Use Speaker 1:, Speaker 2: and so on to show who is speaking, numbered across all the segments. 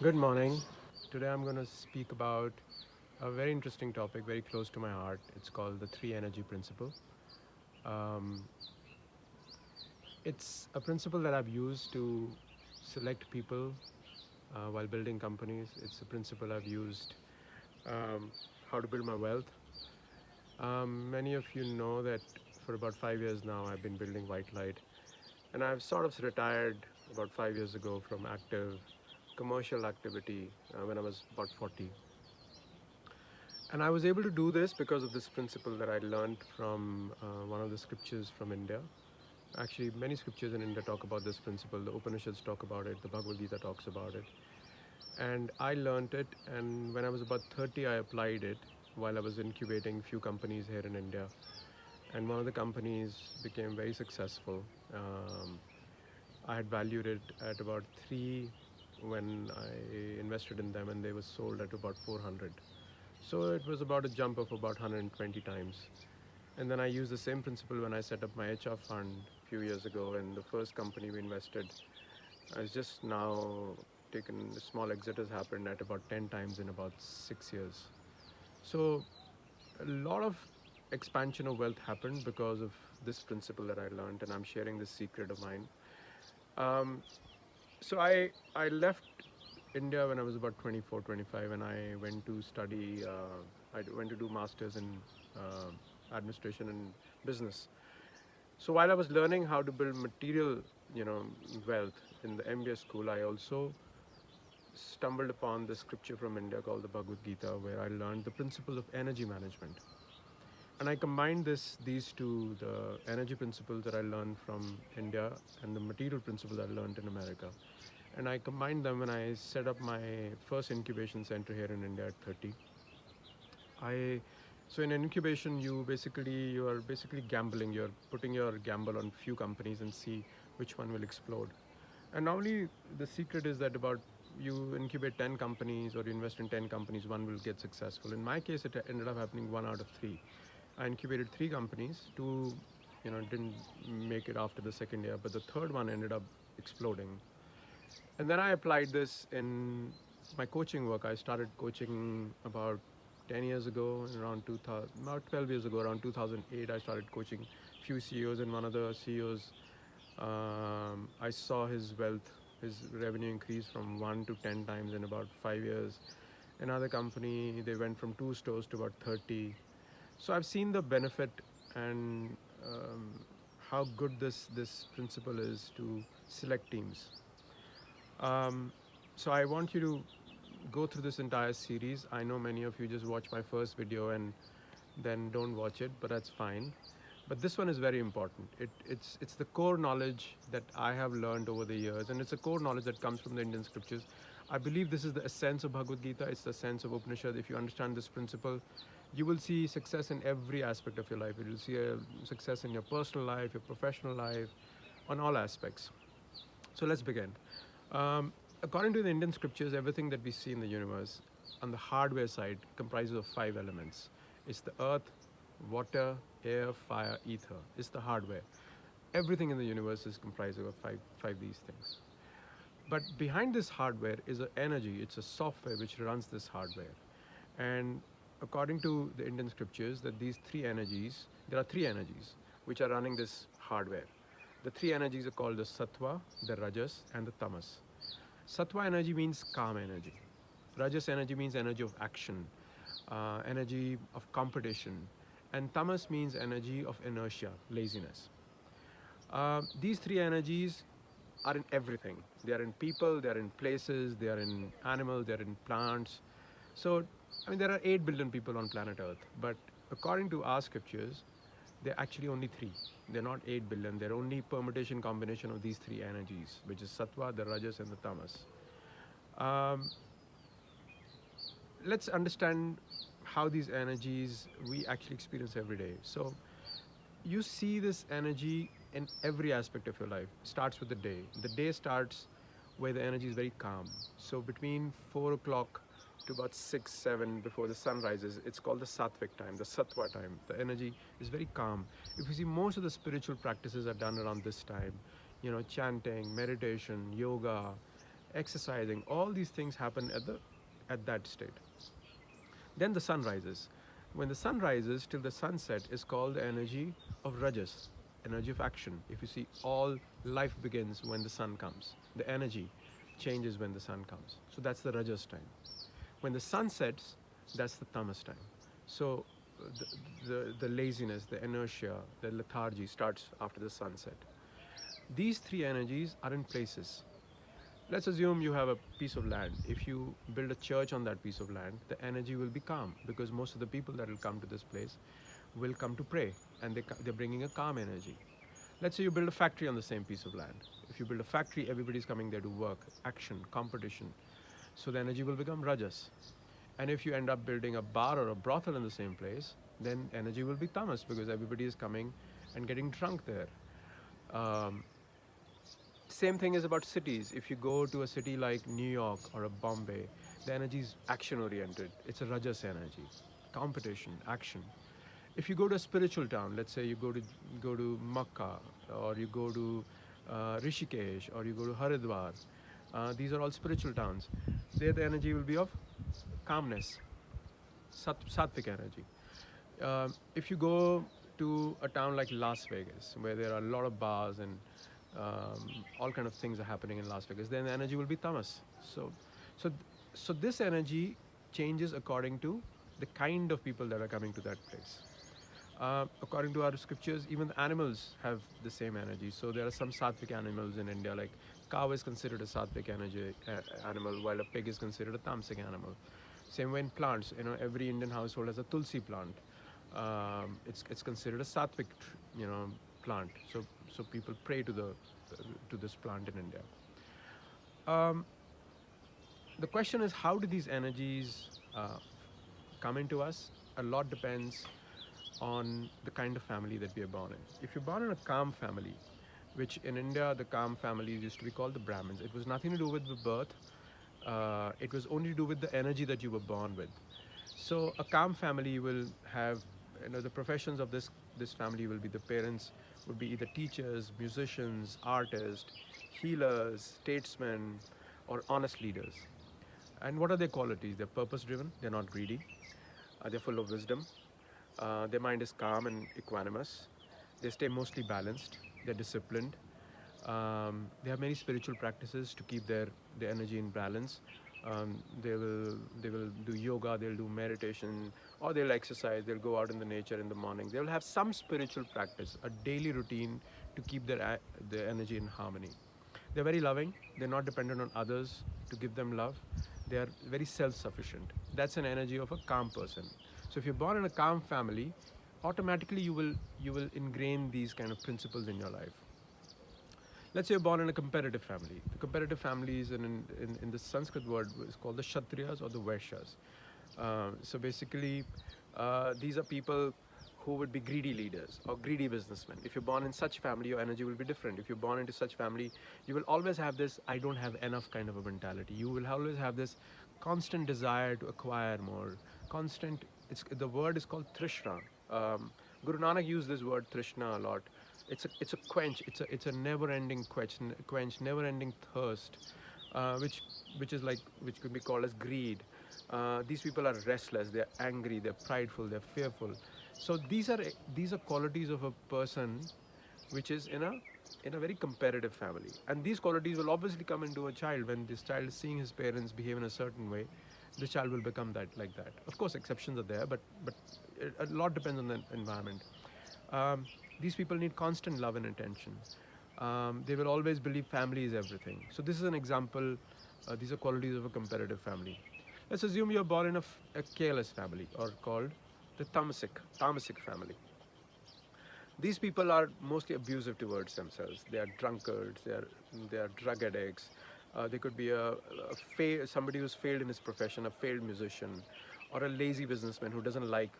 Speaker 1: Good morning. Today I'm going to speak about a very interesting topic, very close to my heart. It's called the three energy principle. Um, it's a principle that I've used to select people while building companies. It's a principle I've used um, how to build my wealth. Many of you know that for about 5 years now I've been building White Light, and I've sort of retired about 5 years ago from active commercial activity when I was about 40. And I was able to do this because of this principle that I learned from one of the scriptures from India. Actually, many scriptures in India talk about this principle. The Upanishads talk about it, the Bhagavad Gita talks about it. And I learned it, and when I was about 30, I applied it while I was incubating few companies here in India. And one of the companies became very successful. I had valued it at about 3 when I invested in them, and they were sold at about 400. So it was about a jump of about 120 times. And then I used the same principle when I set up my HR fund a few years ago, and the first company we invested has just now taken a small exit has happened at about 10 times in about 6 years. So a lot of expansion of wealth happened because of this principle that I learned, and I'm sharing this secret of mine. Um, so I left India when I was about 24, 25, and I went to study. I went to do masters in administration and business. So while I was learning how to build material, wealth in the MBA school, I also stumbled upon the scripture from India called the Bhagavad Gita, where I learned the principle of energy management. And I combined these two, the energy principles that I learned from India and the material principles I learned in America. And I combined them when I set up my first incubation center here in India at 30. I so in incubation you are basically gambling. You're putting your gamble on few companies and see which one will explode. And normally the secret is that about you incubate 10 companies or you invest in 10 companies, one will get successful. In my case, it ended up happening one out of three. I incubated three companies, two, didn't make it after the second year, but the third one ended up exploding. And then I applied this in my coaching work. I started coaching about 10 years ago, around 2000, about 12 years ago, around 2008. I started coaching few CEOs, and one of the CEOs, I saw his wealth, his revenue increase from 1 to 10 times in about 5 years. Another company, they went from 2 stores to about 30. So I've seen the benefit and how good this principle is to select teams. Um, so I want you to go through this entire series. I know many of you just watch my first video and then don't watch it, but that's fine. But this one is very important. It's the core knowledge that I have learned over the years, and it's a core knowledge that comes from the Indian scriptures. I believe this is the essence of Bhagavad Gita. It's the essence of Upanishad. If you understand this principle, you will see success in every aspect of your life. You will see a success in your personal life, your professional life, on all aspects. So let's begin. According to the Indian scriptures, everything that we see in the universe on the hardware side comprises of five elements. It's the earth, water, air, fire, ether. It's the hardware. Everything in the universe is comprised of five these things. But behind this hardware is an energy. It's a software which runs this hardware. And according to the Indian scriptures, that these three energies, there are three energies which are running this hardware. The three energies are called the sattva, the rajas, and the tamas. Sattva energy means calm energy. Rajas energy means energy of action, energy of competition, and tamas means energy of inertia, laziness. These three energies are in everything. They are in people, they are in places, they are in animals, they are in plants. So, I mean, there are 8 billion people on planet Earth, but according to our scriptures, they're actually only three. They're not 8 billion, they're only permutation combination of these three energies, which is sattva, the rajas, and the tamas. Um, let's understand how these energies we actually experience every day. So, you see this energy in every aspect of your life. It starts with the day. The day starts where the energy is very calm. So between 4 o'clock to about 6, 7 before the sun rises, it's called the sattvic time, the sattva time. The energy is very calm. If you see, most of the spiritual practices are done around this time. Chanting, meditation, yoga, exercising, all these things happen at that state. Then the sun rises. When the sun rises till the sunset is called the energy of rajas, energy of action. If you see, all life begins when the sun comes. The energy changes when the sun comes. So that's the rajas time. When the sun sets, that's the tamas time. So the laziness, the inertia, the lethargy starts after the sunset. These three energies are in places. Let's assume you have a piece of land. If you build a church on that piece of land, the energy will be calm because most of the people that will come to this place will come to pray, and they're bringing a calm energy. Let's say you build a factory on the same piece of land. If you build a factory, everybody's coming there to work, action, competition. So the energy will become rajas. And if you end up building a bar or a brothel in the same place, then energy will be tamas because everybody is coming and getting drunk there. Um, Same thing is about cities. If you go to a city like New York or a Bombay, the energy is action oriented. It's a rajas energy, competition, action. If you go to a spiritual town, let's say you go to Makkah, or you go to Rishikesh, or you go to Haridwar, these are all spiritual towns. There the energy will be of calmness, sattvic energy. If you go to a town like Las Vegas, where there are a lot of bars and all kind of things are happening in Las Vegas, then the energy will be tamas. So, so this energy changes according to the kind of people that are coming to that place. According to our scriptures, even the animals have the same energy. So there are some sattvic animals in India, like cow is considered a sattvic energy animal, while a pig is considered a tamasic animal. Same way in plants, every Indian household has a tulsi plant. It's considered a sattvic, plant. So people pray to this plant in India. Um, the question is, how do these energies come into us? A lot depends on the kind of family that we are born in. If you're born in a calm family, which in India the calm families used to be called the Brahmins, it was nothing to do with the birth. It was only to do with the energy that you were born with. So a calm family will have, the professions of this family will be, the parents would be either teachers, musicians, artists, healers, statesmen, or honest leaders. And what are their qualities? They're purpose driven, they're not greedy, they're full of wisdom, their mind is calm and equanimous, they stay mostly balanced, they're disciplined, they have many spiritual practices to keep their energy in balance. They will do yoga, they'll do meditation, or they'll exercise, they'll go out in the nature in the morning. They'll have some spiritual practice, a daily routine to keep their energy in harmony. They're very loving, they're not dependent on others to give them love. They are very self-sufficient. That's an energy of a calm person. So if you're born in a calm family, automatically you will ingrain these kind of principles in your life. Let's say you're born in a competitive family. The competitive family is in the Sanskrit word is called the Kshatriyas or the Vaishyas. So basically, these are people who would be greedy leaders or greedy businessmen. If you're born in such family, your energy will be different. If you're born into such family, you will always have this "I don't have enough" kind of a mentality. You will always have this constant desire to acquire more. Constant. The word is called trishna. Guru Nanak used this word trishna a lot. It's a quench. It's a never-ending quench, never-ending thirst, which could be called as greed. These people are restless. They're angry. They're prideful. They're fearful. So these are qualities of a person which is in a very competitive family, and these qualities will obviously come into a child. When this child is seeing his parents behave in a certain way, the child will become like that. Of course, exceptions are there, but a lot depends on the environment. Um, these people need constant love and attention. They will always believe family is everything. So this is an example. These are qualities of a competitive family. Let's assume you're born in a careless family, or called the tamasic family. These people are mostly abusive towards themselves. They are drunkards. They are drug addicts. They could be somebody who's failed in his profession, a failed musician, or a lazy businessman who doesn't like,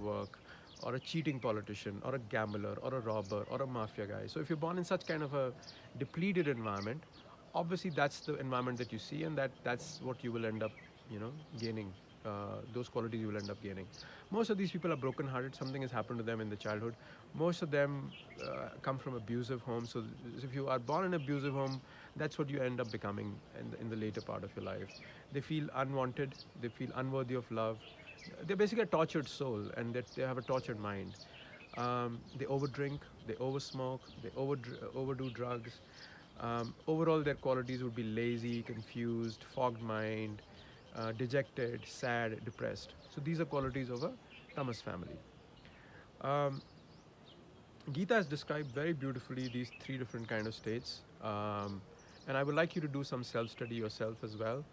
Speaker 1: work, or a cheating politician, or a gambler, or a robber, or a mafia guy. So if you're born in such kind of a depleted environment, obviously that's the environment that you see, and that's what you will end up, gaining. Those qualities you will end up gaining. Most of these people are broken-hearted. Something has happened to them in the childhood. Most of them come from abusive homes. So if you are born in an abusive home, that's what you end up becoming in the later part of your life. They feel unwanted, they feel unworthy of love. They're basically a tortured soul, and that they have a tortured mind. They overdrink, they oversmoke, they overdo drugs. Overall, their qualities would be lazy, confused, fogged mind, dejected, sad, depressed. So these are qualities of a tamas family. Um, Gita has described very beautifully these three different kind of states, and I would like you to do some self-study yourself as well.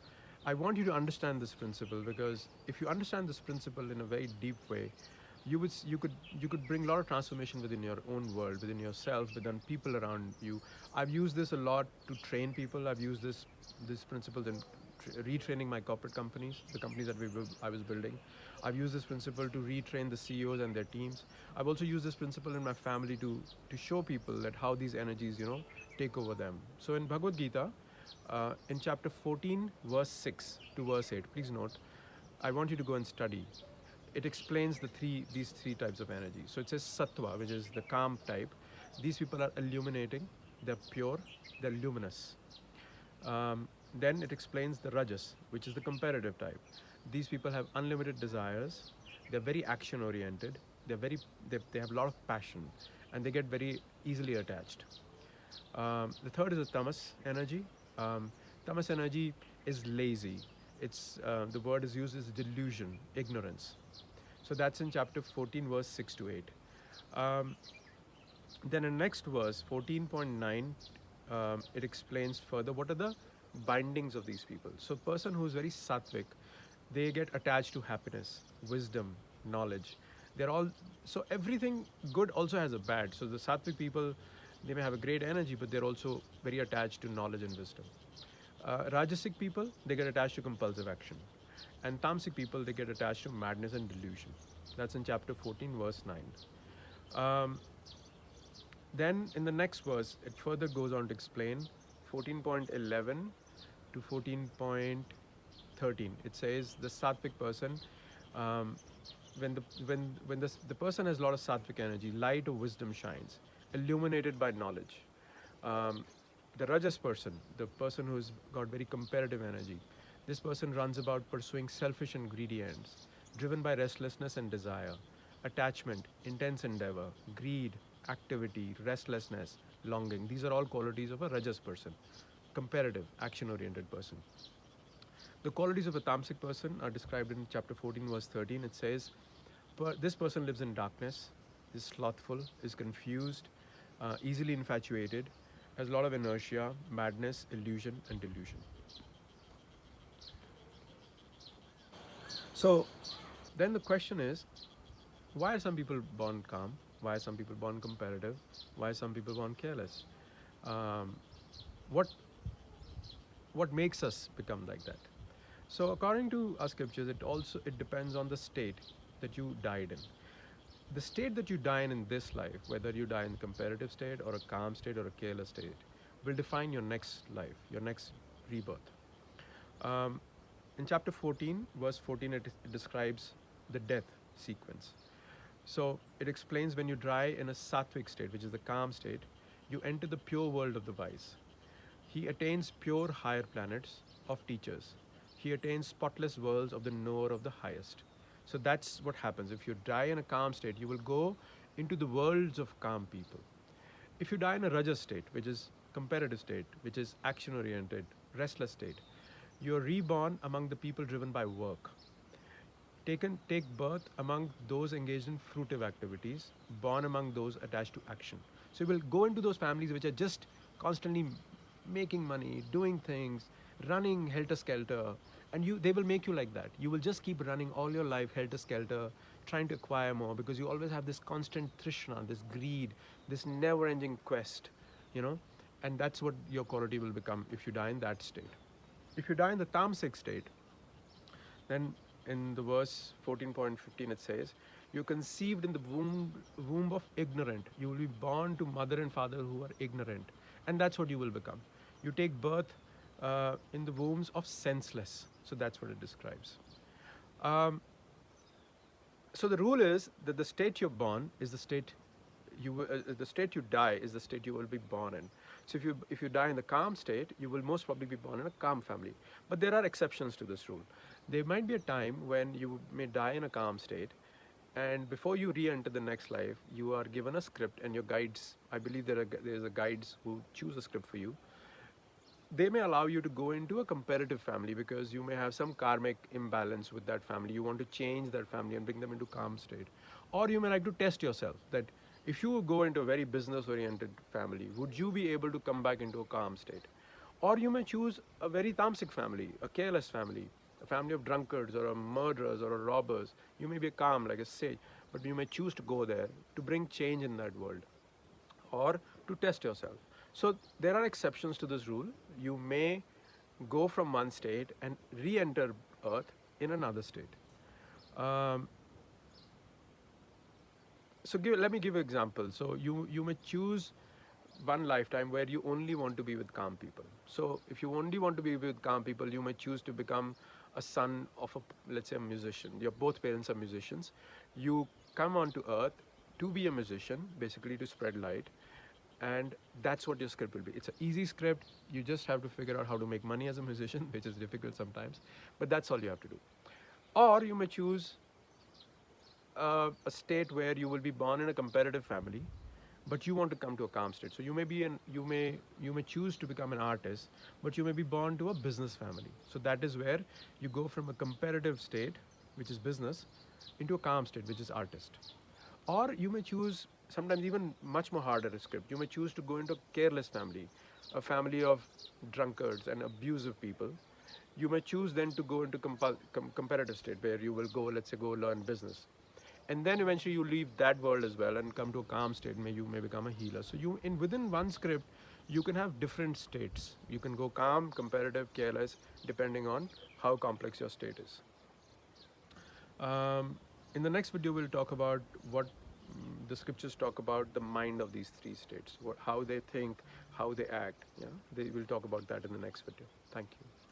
Speaker 1: I want you to understand this principle, because if you understand this principle in a very deep way, you could bring a lot of transformation within your own world, within yourself, within people around you. I've used this a lot to train people. I've used this principle in retraining my corporate companies, the companies that I was building. I've used this principle to retrain the CEOs and their teams. I've also used this principle in my family to show people that how these energies, take over them. So in Bhagavad Gita, in chapter 14, verse 6 to verse 8, please note, I want you to go and study. It explains these three types of energy. So it says sattva, which is the calm type. These people are illuminating, they're pure, they're luminous. Then it explains the rajas, which is the comparative type. These people have unlimited desires, they're very action oriented, they have a lot of passion, and they get very easily attached. The third is the tamas energy. Tamas energy is lazy. The word is used as delusion, ignorance. So that's in chapter 14, verse 6 to 8. Then in next verse, 14.9, it explains further what are the bindings of these people. So a person who is very sattvic, they get attached to happiness, wisdom, knowledge. They're all, so everything good also has a bad. So the sattvic people, they may have a great energy, but they're also very attached to knowledge and wisdom. Rajasic people, they get attached to compulsive action. And tamasic people, they get attached to madness and delusion. That's in chapter 14, verse 9. Then in the next verse, it further goes on to explain 14.11 to 14.13. It says the sattvic person, when the person has a lot of sattvic energy, light of wisdom shines, illuminated by knowledge. Um, the rajas person, the person who's got very comparative energy, this person runs about pursuing selfish and greedy ends, driven by restlessness and desire, attachment, intense endeavor, greed, activity, restlessness, longing. These are all qualities of a rajas person, comparative, action-oriented person. The qualities of a tamasic person are described in chapter 14, verse 13. It says, this person lives in darkness, is slothful, is confused, easily infatuated, has a lot of inertia, madness, illusion, and delusion. So then the question is, why are some people born calm? Why are some people born comparative? Why are some people born careless? Um, what makes us become like that? So according to our scriptures, it depends on the state that you died in. The state that you die in this life, whether you die in a comparative state or a calm state or a careless state, will define your next life, your next rebirth. In chapter 14, verse 14, it describes the death sequence. So it explains when you die in a sattvic state, which is the calm state, you enter the pure world of the wise. He attains pure higher planets of teachers. He attains spotless worlds of the knower of the highest. So that's what happens. If you die in a calm state, you will go into the worlds of calm people. If you die in a rajas state, which is comparative state, which is action-oriented, restless state, you're reborn among the people driven by work. Take birth among those engaged in fruitive activities, born among those attached to action. So you will go into those families which are just constantly making money, doing things, running helter-skelter, and they will make you like that. You will just keep running all your life helter-skelter, trying to acquire more, because you always have this constant trishna, this greed, this never-ending quest, and that's what your quality will become if you die in that state. If you die in the tamasic state, then in the verse 14.15 it says, you conceived in the womb of ignorant. You will be born to mother and father who are ignorant. And that's what you will become. You take birth in the wombs of senseless. So that's what it describes. So the rule is that the state you're born is the state the state you die is the state you will be born in. So if you die in the calm state, you will most probably be born in a calm family. But there are exceptions to this rule. There might be a time when you may die in a calm state, and before you re-enter the next life, you are given a script and your guides. I believe there's a guides who choose a script for you. They may allow you to go into a competitive family because you may have some karmic imbalance with that family. You want to change that family and bring them into calm state. Or you may like to test yourself that if you go into a very business oriented family, would you be able to come back into a calm state? Or you may choose a very tamasic family, a careless family, a family of drunkards or a murderers or a robbers. You may be calm like a sage, but you may choose to go there to bring change in that world or to test yourself. So there are exceptions to this rule. You may go from one state and re-enter Earth in another state. Um, let me give you an example. So you may choose one lifetime where you only want to be with calm people. So if you only want to be with calm people, you may choose to become a son of let's say a musician. Your both parents are musicians. You come onto Earth to be a musician, basically to spread light, and that's what your script will be. It's an easy script. You just have to figure out how to make money as a musician, which is difficult sometimes, but that's all you have to do. Or you may choose a state where you will be born in a competitive family, but you want to come to a calm state. So you may choose to become an artist, but you may be born to a business family. So that is where you go from a competitive state, which is business, into a calm state, which is artist. Or you may choose sometimes even much more harder script. You may choose to go into a careless family, a family of drunkards and abusive people. You may choose then to go into competitive state where you will go, let's say, go learn business. And then eventually you leave that world as well and come to a calm state. You may become a healer. So within one script, you can have different states. You can go calm, competitive, careless, depending on how complex your state is. In the next video, we'll talk about what the scriptures talk about the mind of these three states, how they think, how they act. Yeah, they will talk about that in the next video. Thank you.